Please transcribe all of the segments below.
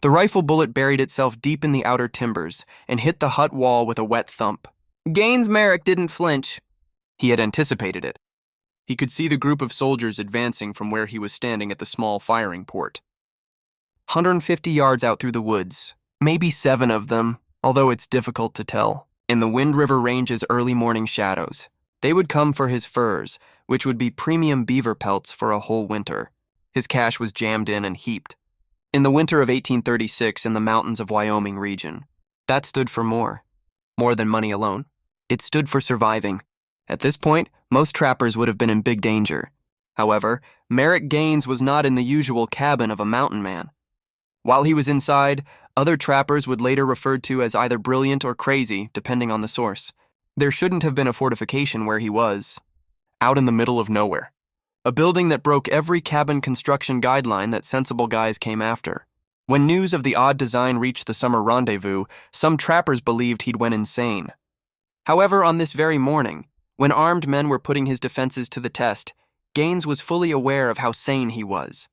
The rifle bullet buried itself deep in the outer timbers and hit the hut wall with a wet thump. Gaines Merrick didn't flinch. He had anticipated it. He could see the group of soldiers advancing from where he was standing at the small firing port. 150 yards out through the woods, maybe 7 of them, although it's difficult to tell, in the Wind River Range's early morning shadows. They would come for his furs, which would be premium beaver pelts for a whole winter. His cache was jammed in and heaped. In the winter of 1836 in the mountains of Wyoming region, that stood for more. More than money alone. It stood for surviving. At this point, most trappers would have been in big danger. However, Merrick Gaines was not in the usual cabin of a mountain man. While he was inside, other trappers would later referred to as either brilliant or crazy, depending on the source. There shouldn't have been a fortification where he was. Out in the middle of nowhere. A building that broke every cabin construction guideline that sensible guys came after. When news of the odd design reached the summer rendezvous, some trappers believed he'd went insane. However, on this very morning, when armed men were putting his defenses to the test, Gaines was fully aware of how sane he was.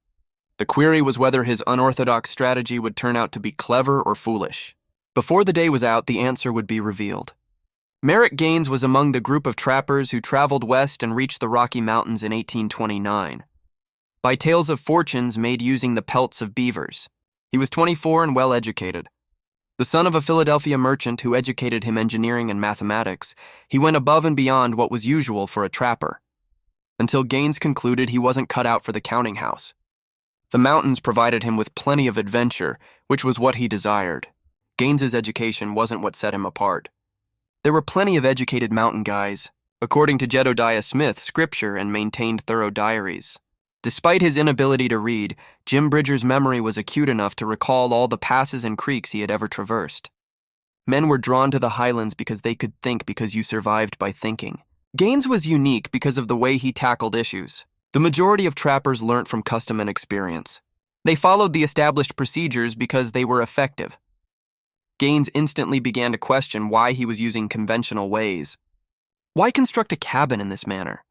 The query was whether his unorthodox strategy would turn out to be clever or foolish. Before the day was out, the answer would be revealed. Merrick Gaines was among the group of trappers who traveled west and reached the Rocky Mountains in 1829. By tales of fortunes made using the pelts of beavers. He was 24 and well-educated. The son of a Philadelphia merchant who educated him engineering and mathematics, he went above and beyond what was usual for a trapper. Until Gaines concluded he wasn't cut out for the counting house. The mountains provided him with plenty of adventure, which was what he desired. Gaines's education wasn't what set him apart. There were plenty of educated mountain guys, according to Jedediah Smith, scripture and maintained thorough diaries. Despite his inability to read, Jim Bridger's memory was acute enough to recall all the passes and creeks he had ever traversed. Men were drawn to the highlands because they could think because you survived by thinking. Gaines was unique because of the way he tackled issues. The majority of trappers learnt from custom and experience. They followed the established procedures because they were effective. Gaines instantly began to question why he was using conventional ways. Why construct a cabin in this manner?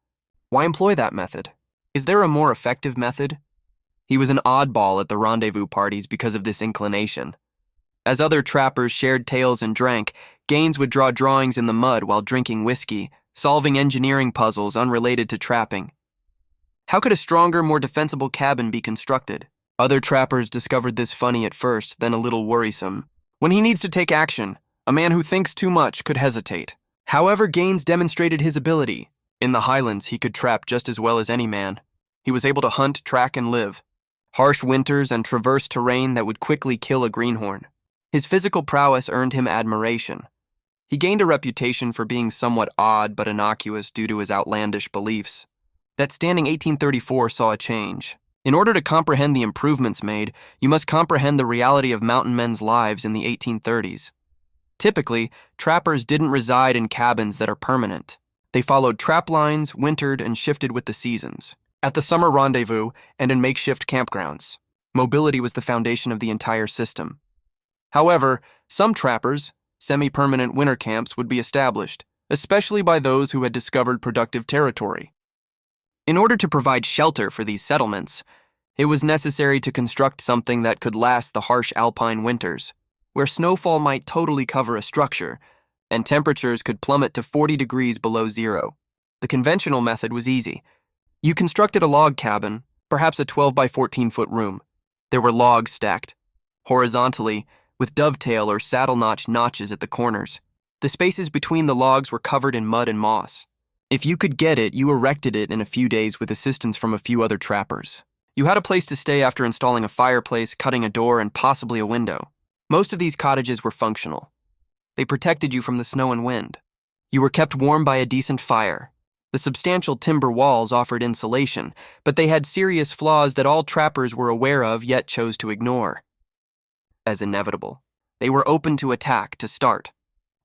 Why employ that method? Is there a more effective method? He was an oddball at the rendezvous parties because of this inclination. As other trappers shared tales and drank, Gaines would draw drawings in the mud while drinking whiskey, solving engineering puzzles unrelated to trapping. How could a stronger, more defensible cabin be constructed? Other trappers discovered this funny at first, then a little worrisome. When he needs to take action, a man who thinks too much could hesitate. However, Gaines demonstrated his ability. In the highlands, he could trap just as well as any man. He was able to hunt, track, and live. Harsh winters and traverse terrain that would quickly kill a greenhorn. His physical prowess earned him admiration. He gained a reputation for being somewhat odd but innocuous due to his outlandish beliefs. That standing 1834 saw a change. In order to comprehend the improvements made, you must comprehend the reality of mountain men's lives in the 1830s. Typically, trappers didn't reside in cabins that are permanent. They followed trap lines, wintered, and shifted with the seasons. At the summer rendezvous and in makeshift campgrounds, mobility was the foundation of the entire system. However, some trappers, semi-permanent winter camps would be established, especially by those who had discovered productive territory. In order to provide shelter for these settlements, it was necessary to construct something that could last the harsh alpine winters, where snowfall might totally cover a structure, and temperatures could plummet to 40 degrees below zero. The conventional method was easy. You constructed a log cabin, perhaps a 12 by 14-foot room. There were logs stacked horizontally, with dovetail or saddle notches at the corners. The spaces between the logs were covered in mud and moss. If you could get it, you erected it in a few days with assistance from a few other trappers. You had a place to stay after installing a fireplace, cutting a door, and possibly a window. Most of these cottages were functional. They protected you from the snow and wind. You were kept warm by a decent fire. The substantial timber walls offered insulation, but they had serious flaws that all trappers were aware of yet chose to ignore. As inevitable, they were open to attack to start.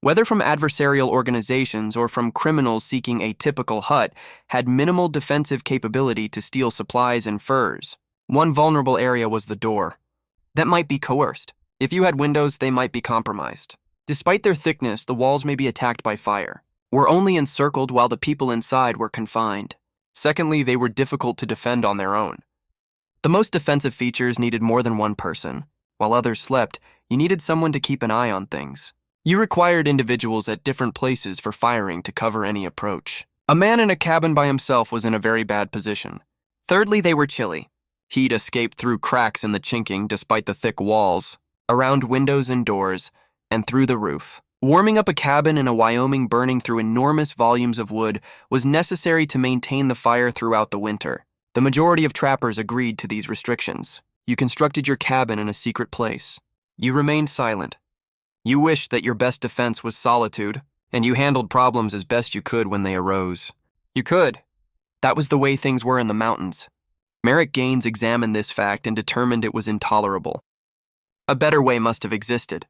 Whether from adversarial organizations or from criminals seeking a typical hut, had minimal defensive capability to steal supplies and furs. One vulnerable area was the door. That might be coerced. If you had windows, they might be compromised. Despite their thickness, the walls may be attacked by fire. Were only encircled while the people inside were confined. Secondly, they were difficult to defend on their own. The most defensive features needed more than one person, while others slept, you needed someone to keep an eye on things. You required individuals at different places for firing to cover any approach. A man in a cabin by himself was in a very bad position. Thirdly, they were chilly. Heat escaped through cracks in the chinking despite the thick walls, around windows and doors, and through the roof. Warming up a cabin in a Wyoming burning through enormous volumes of wood was necessary to maintain the fire throughout the winter. The majority of trappers agreed to these restrictions. You constructed your cabin in a secret place. You remained silent. You wished that your best defense was solitude, and you handled problems as best you could when they arose. You could. That was the way things were in the mountains. Merrick Gaines examined this fact and determined it was intolerable. A better way must have existed.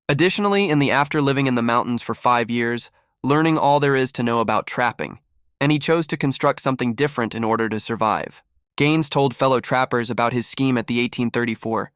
Additionally, after living in the mountains for 5 years, learning all there is to know about trapping, and he chose to construct something different in order to survive. Gaines told fellow trappers about his scheme at the 1834.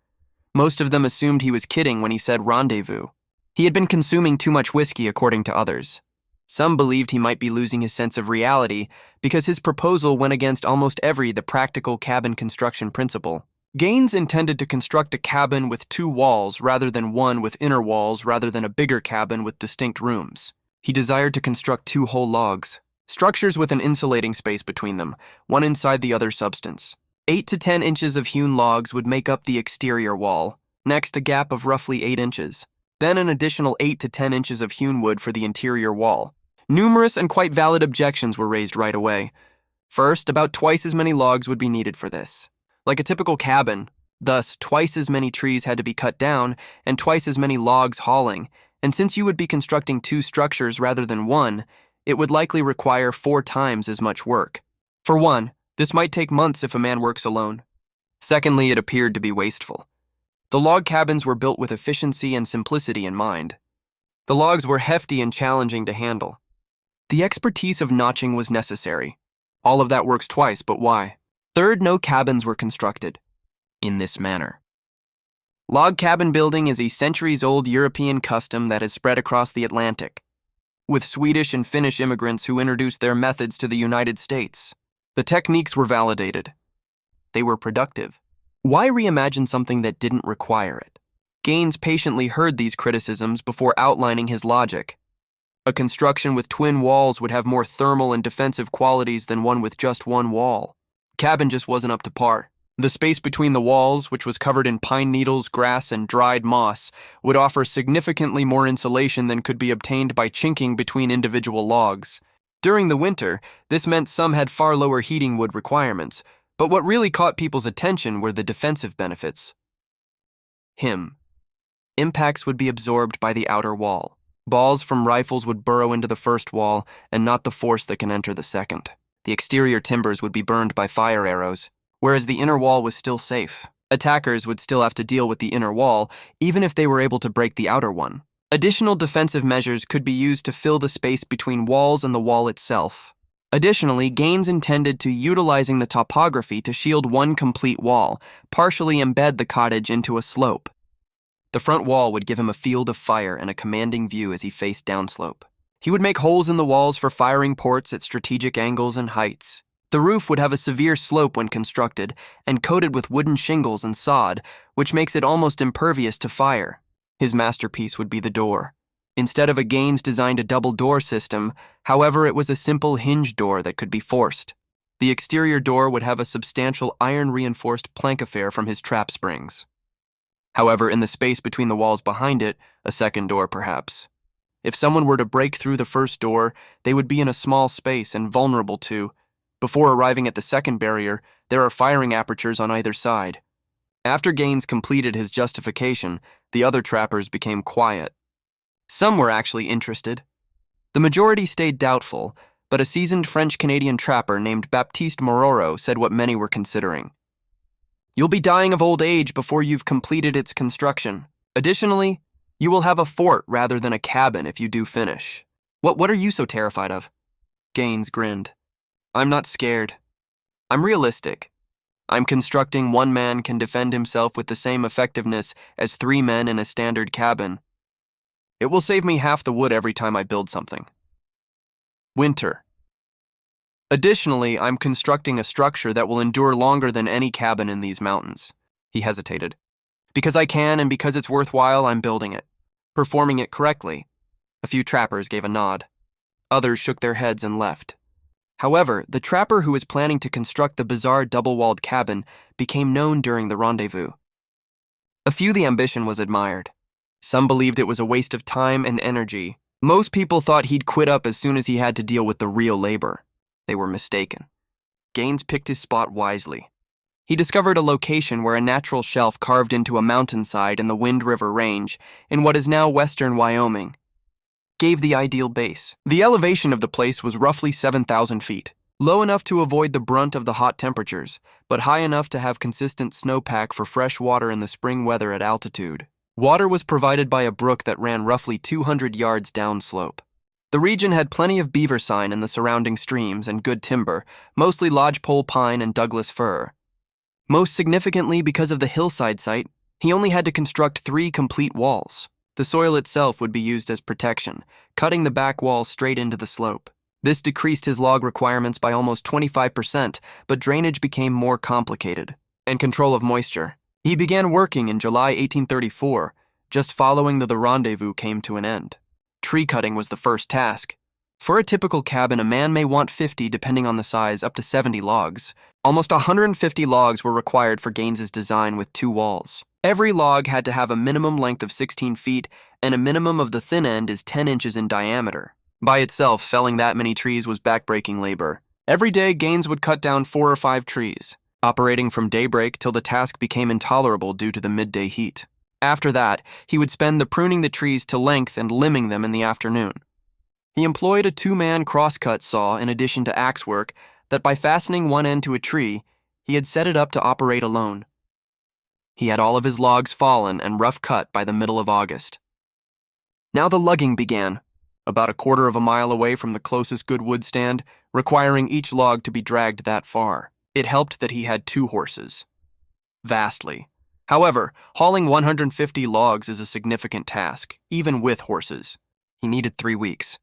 Most of them assumed he was kidding when he said rendezvous. He had been consuming too much whiskey, according to others. Some believed he might be losing his sense of reality because his proposal went against almost the practical cabin construction principle. Gaines intended to construct a cabin with 2 walls rather than one with inner walls rather than a bigger cabin with distinct rooms. He desired to construct 2 whole logs, structures with an insulating space between them, one inside the other substance. 8 to 10 inches of hewn logs would make up the exterior wall, next a gap of roughly 8 inches, then an additional 8 to 10 inches of hewn wood for the interior wall. Numerous and quite valid objections were raised right away. First, about twice as many logs would be needed for this. Like a typical cabin, thus twice as many trees had to be cut down and twice as many logs hauling, and since you would be constructing 2 structures rather than 1, it would likely require 4 times as much work. For one, this might take months if a man works alone. Secondly, it appeared to be wasteful. The log cabins were built with efficiency and simplicity in mind. The logs were hefty and challenging to handle. The expertise of notching was necessary. All of that works twice, but why? Third, no cabins were constructed in this manner. Log cabin building is a centuries-old European custom that has spread across the Atlantic, with Swedish and Finnish immigrants who introduced their methods to the United States. The techniques were validated. They were productive. Why reimagine something that didn't require it? Gaines patiently heard these criticisms before outlining his logic. A construction with twin walls would have more thermal and defensive qualities than one with just one wall. Cabin just wasn't up to par. The space between the walls, which was covered in pine needles, grass, and dried moss, would offer significantly more insulation than could be obtained by chinking between individual logs. During the winter, this meant some had far lower heating wood requirements, but what really caught people's attention were the defensive benefits. Impacts would be absorbed by the outer wall. Balls from rifles would burrow into the first wall and not the force that can enter the second. The exterior timbers would be burned by fire arrows, whereas the inner wall was still safe. Attackers would still have to deal with the inner wall, even if they were able to break the outer one. Additional defensive measures could be used to fill the space between walls and the wall itself. Additionally, Gaines intended to utilizing the topography to shield one complete wall, partially embed the cottage into a slope. The front wall would give him a field of fire and a commanding view as he faced downslope. He would make holes in the walls for firing ports at strategic angles and heights. The roof would have a severe slope when constructed and coated with wooden shingles and sod, which makes it almost impervious to fire. His masterpiece would be the door. Instead of a Gaines designed a double door system, however, it was a simple hinge door that could be forced. The exterior door would have a substantial iron-reinforced plank affair from his trap springs. However, in the space between the walls behind it, a second door perhaps. If someone were to break through the first door, they would be in a small space and vulnerable to. Before arriving at the second barrier, there are firing apertures on either side. After Gaines completed his justification, the other trappers became quiet. Some were actually interested. The majority stayed doubtful, but a seasoned French-Canadian trapper named Baptiste Mororo said what many were considering. You'll be dying of old age before you've completed its construction. Additionally, you will have a fort rather than a cabin if you do finish. What are you so terrified of? Gaines grinned. I'm not scared. I'm realistic. I'm constructing one man can defend himself with the same effectiveness as 3 men in a standard cabin. It will save me half the wood every time I build something. Winter. Additionally, I'm constructing a structure that will endure longer than any cabin in these mountains. He hesitated. Because I can and because it's worthwhile, I'm building it. Performing it correctly. A few trappers gave a nod. Others shook their heads and left. However, the trapper who was planning to construct the bizarre double-walled cabin became known during the rendezvous. A few the ambition was admired. Some believed it was a waste of time and energy. Most people thought he'd quit up as soon as he had to deal with the real labor. They were mistaken. Gaines picked his spot wisely. He discovered a location where a natural shelf carved into a mountainside in the Wind River Range, in what is now western Wyoming, gave the ideal base. The elevation of the place was roughly 7,000 feet, low enough to avoid the brunt of the hot temperatures, but high enough to have consistent snowpack for fresh water in the spring weather at altitude. Water was provided by a brook that ran roughly 200 yards downslope. The region had plenty of beaver sign in the surrounding streams and good timber, mostly lodgepole pine and Douglas fir. Most significantly, because of the hillside site, he only had to construct 3 complete walls. The soil itself would be used as protection, cutting the back wall straight into the slope. This decreased his log requirements by almost 25%, but drainage became more complicated, and control of moisture. He began working in July 1834, just following the rendezvous came to an end. Tree cutting was the first task. For a typical cabin, a man may want 50, depending on the size, up to 70 logs. Almost 150 logs were required for Gaines's design with 2 walls. Every log had to have a minimum length of 16 feet, and a minimum of the thin end is 10 inches in diameter. By itself, felling that many trees was backbreaking labor. Every day, Gaines would cut down 4 or 5 trees, operating from daybreak till the task became intolerable due to the midday heat. After that, he would spend the pruning the trees to length and limbing them in the afternoon. He employed a 2-man crosscut saw in addition to axe work that by fastening one end to a tree, he had set it up to operate alone. He had all of his logs fallen and rough cut by the middle of August. Now the lugging began, about a quarter of a mile away from the closest good wood stand, requiring each log to be dragged that far. It helped that he had 2 horses. Vastly. However, hauling 150 logs is a significant task, even with horses. He needed 3 weeks.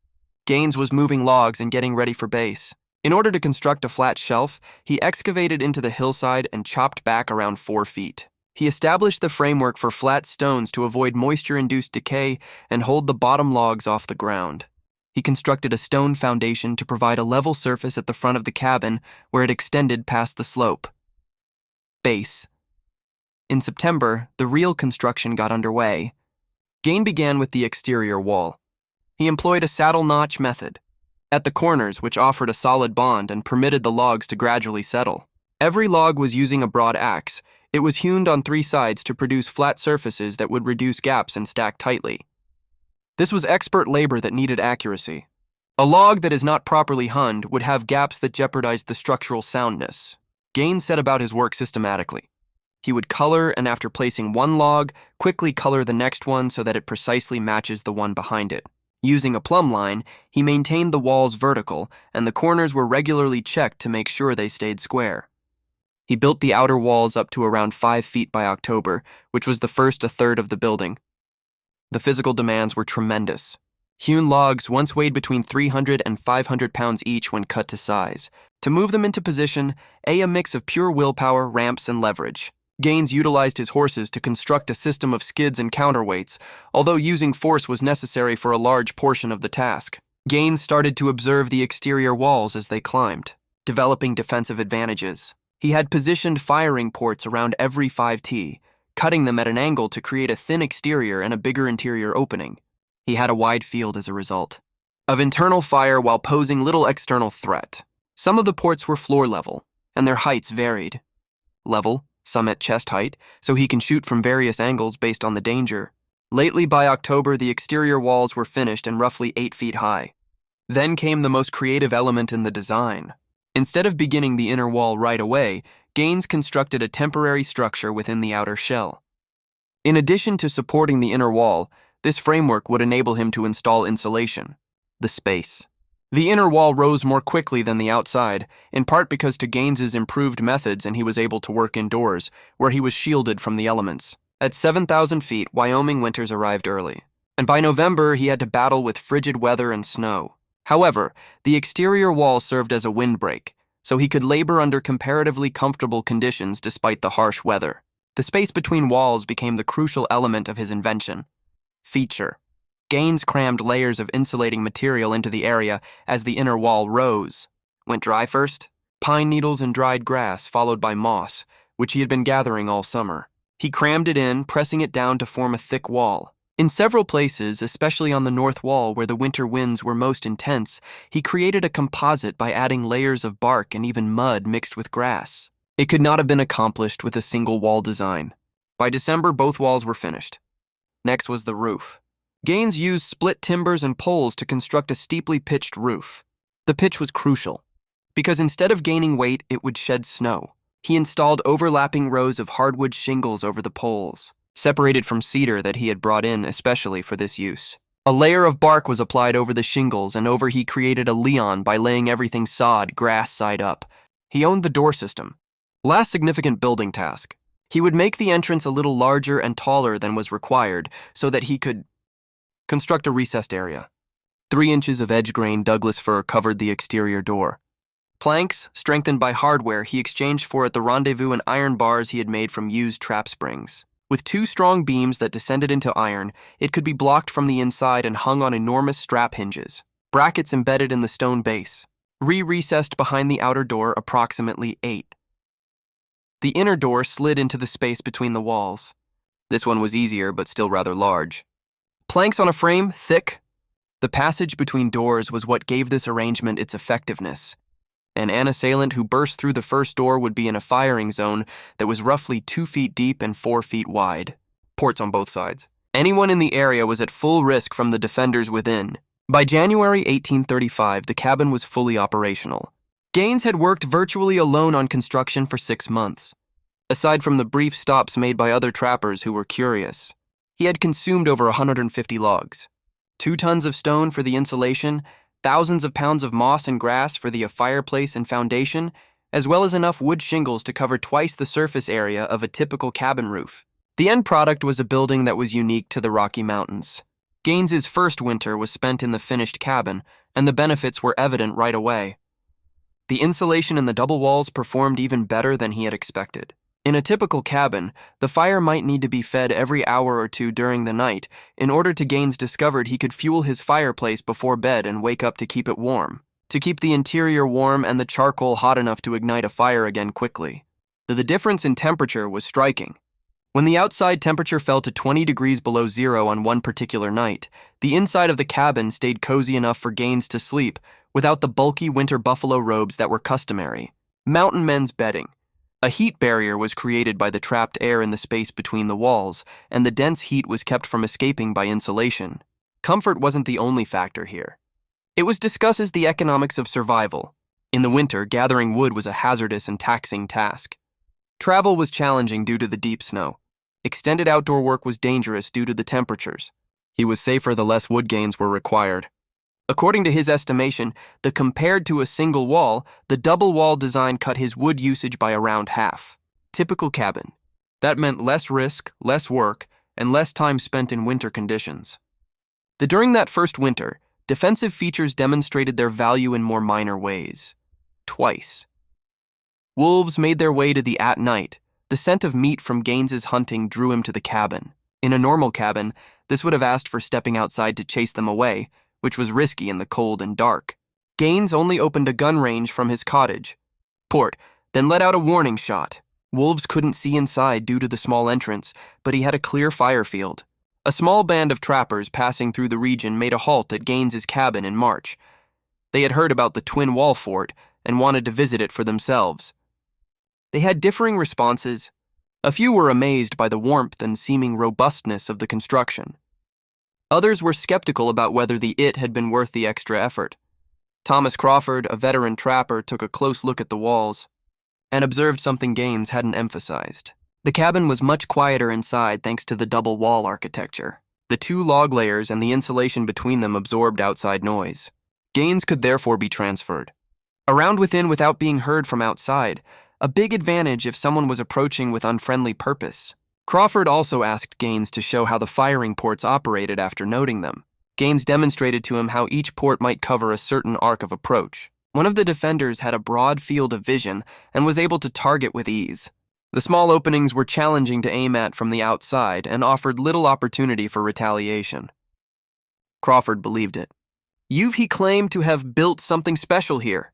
Gaines was moving logs and getting ready for base. In order to construct a flat shelf, he excavated into the hillside and chopped back around 4 feet. He established the framework for flat stones to avoid moisture-induced decay and hold the bottom logs off the ground. He constructed a stone foundation to provide a level surface at the front of the cabin where it extended past the slope. Base. In September, the real construction got underway. Gaines began with the exterior wall. He employed a saddle notch method at the corners, which offered a solid bond and permitted the logs to gradually settle. Every log was using a broad axe. It was hewn on 3 sides to produce flat surfaces that would reduce gaps and stack tightly. This was expert labor that needed accuracy. A log that is not properly hewn would have gaps that jeopardized the structural soundness. Gaines set about his work systematically. He would color, and after placing one log, quickly color the next one so that it precisely matches the one behind it. Using a plumb line, he maintained the walls vertical, and the corners were regularly checked to make sure they stayed square. He built the outer walls up to around 5 feet by October, which was the first a third of the building. The physical demands were tremendous. Hewn logs once weighed between 300 and 500 pounds each when cut to size. To move them into position, a mix of pure willpower, ramps, and leverage. Gaines utilized his horses to construct a system of skids and counterweights, although using force was necessary for a large portion of the task. Gaines started to observe the exterior walls as they climbed, developing defensive advantages. He had positioned firing ports around every 5T, cutting them at an angle to create a thin exterior and a bigger interior opening. He had a wide field as a result of internal fire while posing little external threat. Some of the ports were floor level, and their heights varied. Level, some at chest height, so he can shoot from various angles based on the danger. Lately, by October, the exterior walls were finished and roughly 8 feet high. Then came the most creative element in the design. Instead of beginning the inner wall right away, Gaines constructed a temporary structure within the outer shell. In addition to supporting the inner wall, this framework would enable him to install insulation, the space. The inner wall rose more quickly than the outside, in part because to Gaines's improved methods and he was able to work indoors, where he was shielded from the elements. At 7,000 feet, Wyoming winters arrived early, and by November he had to battle with frigid weather and snow. However, the exterior wall served as a windbreak, so he could labor under comparatively comfortable conditions despite the harsh weather. The space between walls became the crucial element of his invention. Feature. Gaines crammed layers of insulating material into the area as the inner wall rose. Went dry first? Pine needles and dried grass, followed by moss, which he had been gathering all summer. He crammed it in, pressing it down to form a thick wall. In several places, especially on the north wall where the winter winds were most intense, he created a composite by adding layers of bark and even mud mixed with grass. It could not have been accomplished with a single wall design. By December, both walls were finished. Next was the roof. Gaines used split timbers and poles to construct a steeply pitched roof. The pitch was crucial, because instead of gaining weight, it would shed snow. He installed overlapping rows of hardwood shingles over the poles, separated from cedar that he had brought in especially for this use. A layer of bark was applied over the shingles, and over he created a leon by laying everything sod, grass side up. He owned the door system. Last significant building task. He would make the entrance a little larger and taller than was required so that he could construct a recessed area. 3 inches of edge-grain Douglas fir covered the exterior door. Planks, strengthened by hardware, he exchanged for at the rendezvous and iron bars he had made from used trap springs. With 2 strong beams that descended into iron, it could be blocked from the inside and hung on enormous strap hinges. Brackets embedded in the stone base. Recessed behind the outer door approximately 8. The inner door slid into the space between the walls. This one was easier, but still rather large. Planks on a frame, thick. The passage between doors was what gave this arrangement its effectiveness. An assailant who burst through the first door would be in a firing zone that was roughly 2 feet deep and 4 feet wide. Ports on both sides. Anyone in the area was at full risk from the defenders within. By January 1835, the cabin was fully operational. Gaines had worked virtually alone on construction for 6 months. Aside from the brief stops made by other trappers who were curious, he had consumed over 150 logs. 2 tons of stone for the insulation, thousands of pounds of moss and grass for the fireplace and foundation, as well as enough wood shingles to cover twice the surface area of a typical cabin roof. The end product was a building that was unique to the Rocky Mountains. Gaines's first winter was spent in the finished cabin, and the benefits were evident right away. The insulation in the double walls performed even better than he had expected. In a typical cabin, the fire might need to be fed every hour or 2 during the night. In order to Gaines discovered he could fuel his fireplace before bed and wake up to keep it warm, to keep the interior warm and the charcoal hot enough to ignite a fire again quickly. The difference in temperature was striking. When the outside temperature fell to 20 degrees below zero on one particular night, the inside of the cabin stayed cozy enough for Gaines to sleep without the bulky winter buffalo robes that were customary. Mountain men's bedding. A heat barrier was created by the trapped air in the space between the walls, and the dense heat was kept from escaping by insulation. Comfort wasn't the only factor here. It was discussed as the economics of survival. In the winter, gathering wood was a hazardous and taxing task. Travel was challenging due to the deep snow. Extended outdoor work was dangerous due to the temperatures. He was safer the less wood gains were required. According to his estimation, compared to a single wall, the double wall design cut his wood usage by around half. Typical cabin. That meant less risk, less work, and less time spent in winter conditions. During that first winter, defensive features demonstrated their value in more minor ways. Twice. Wolves made their way to the at night. The scent of meat from Gaines's hunting drew him to the cabin. In a normal cabin, this would have asked for stepping outside to chase them away, which was risky in the cold and dark. Gaines only opened a gun range from his cottage. Port, then let out a warning shot. Wolves couldn't see inside due to the small entrance, but he had a clear fire field. A small band of trappers passing through the region made a halt at Gaines's cabin in March. They had heard about the twin wall fort and wanted to visit it for themselves. They had differing responses. A few were amazed by the warmth and seeming robustness of the construction. Others were skeptical about whether it had been worth the extra effort. Thomas Crawford, a veteran trapper, took a close look at the walls and observed something Gaines hadn't emphasized. The cabin was much quieter inside thanks to the double wall architecture. The 2 log layers and the insulation between them absorbed outside noise. Gaines could therefore be transferred around within without being heard from outside, a big advantage if someone was approaching with unfriendly purpose. Crawford also asked Gaines to show how the firing ports operated after noting them. Gaines demonstrated to him how each port might cover a certain arc of approach. One of the defenders had a broad field of vision and was able to target with ease. The small openings were challenging to aim at from the outside and offered little opportunity for retaliation. Crawford believed it. He claimed to have built something special here.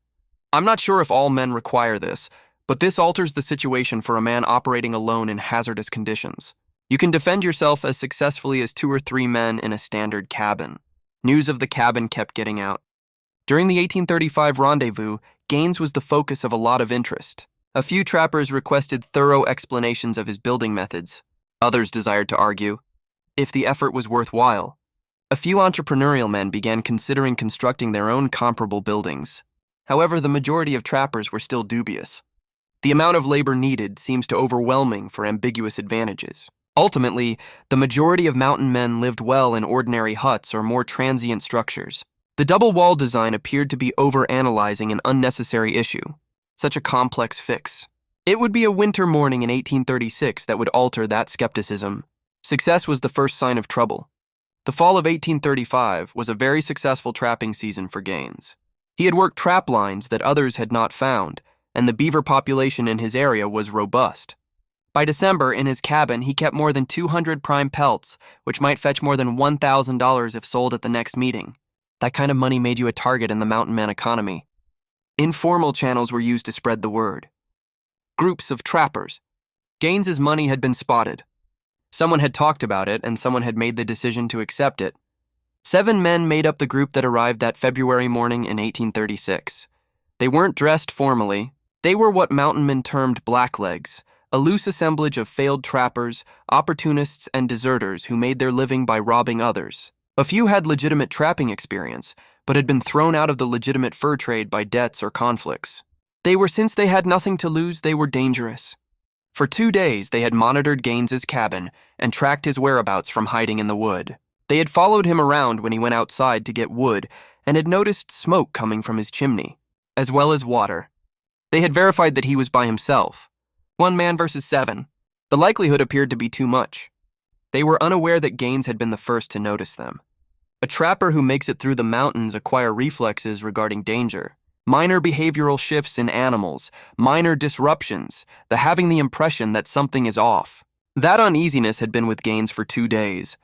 I'm not sure if all men require this, but this alters the situation for a man operating alone in hazardous conditions. You can defend yourself as successfully as 2 or 3 men in a standard cabin. News of the cabin kept getting out. During the 1835 rendezvous, Gaines was the focus of a lot of interest. A few trappers requested thorough explanations of his building methods. Others desired to argue if the effort was worthwhile. A few entrepreneurial men began considering constructing their own comparable buildings. However, the majority of trappers were still dubious. The amount of labor needed seems to overwhelming for ambiguous advantages. Ultimately, the majority of mountain men lived well in ordinary huts or more transient structures. The double wall design appeared to be overanalyzing an unnecessary issue. Such a complex fix. It would be a winter morning in 1836 that would alter that skepticism. Success was the first sign of trouble. The fall of 1835 was a very successful trapping season for Gaines. He had worked trap lines that others had not found, and the beaver population in his area was robust. By December, in his cabin, he kept more than 200 prime pelts, which might fetch more than $1,000 if sold at the next meeting. That kind of money made you a target in the mountain man economy. Informal channels were used to spread the word. Groups of trappers. Gaines's money had been spotted. Someone had talked about it, and someone had made the decision to accept it. 7 men made up the group that arrived that February morning in 1836. They weren't dressed formally. They were what mountain men termed blacklegs, a loose assemblage of failed trappers, opportunists, and deserters who made their living by robbing others. A few had legitimate trapping experience, but had been thrown out of the legitimate fur trade by debts or conflicts. Since they had nothing to lose, they were dangerous. For 2 days, they had monitored Gaines's cabin and tracked his whereabouts from hiding in the wood. They had followed him around when he went outside to get wood and had noticed smoke coming from his chimney, as well as water. They had verified that he was by himself. 1 man versus 7. The likelihood appeared to be too much. They were unaware that Gaines had been the first to notice them. A trapper who makes it through the mountains acquire reflexes regarding danger. Minor behavioral shifts in animals, minor disruptions, having the impression that something is off. That uneasiness had been with Gaines for 2 days.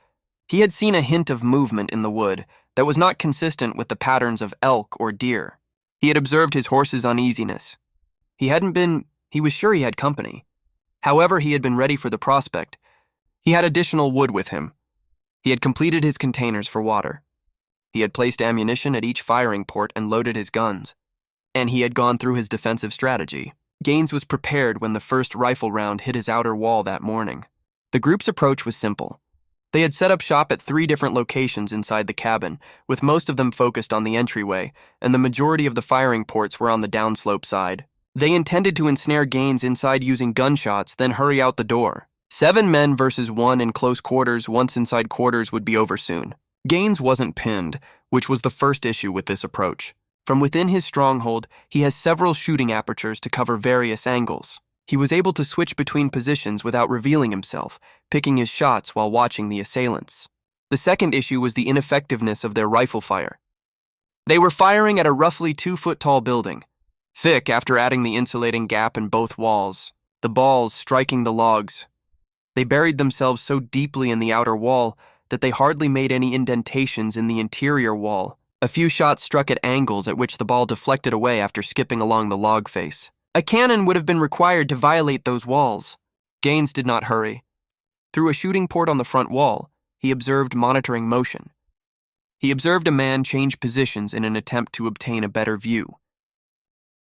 He had seen a hint of movement in the wood that was not consistent with the patterns of elk or deer. He had observed his horse's uneasiness. He was sure he had company. However, he had been ready for the prospect. He had additional wood with him. He had completed his containers for water. He had placed ammunition at each firing port and loaded his guns. And he had gone through his defensive strategy. Gaines was prepared when the first rifle round hit his outer wall that morning. The group's approach was simple. They had set up shop at 3 different locations inside the cabin, with most of them focused on the entryway, and the majority of the firing ports were on the downslope side. They intended to ensnare Gaines inside using gunshots, then hurry out the door. 7 men versus 1 in close quarters once inside quarters would be over soon. Gaines wasn't pinned, which was the first issue with this approach. From within his stronghold, he has several shooting apertures to cover various angles. He was able to switch between positions without revealing himself, picking his shots while watching the assailants. The second issue was the ineffectiveness of their rifle fire. They were firing at a roughly 2-foot-tall building, thick after adding the insulating gap in both walls, the balls striking the logs. They buried themselves so deeply in the outer wall that they hardly made any indentations in the interior wall. A few shots struck at angles at which the ball deflected away after skipping along the log face. A cannon would have been required to violate those walls. Gaines did not hurry. Through a shooting port on the front wall, he observed monitoring motion. He observed a man change positions in an attempt to obtain a better view.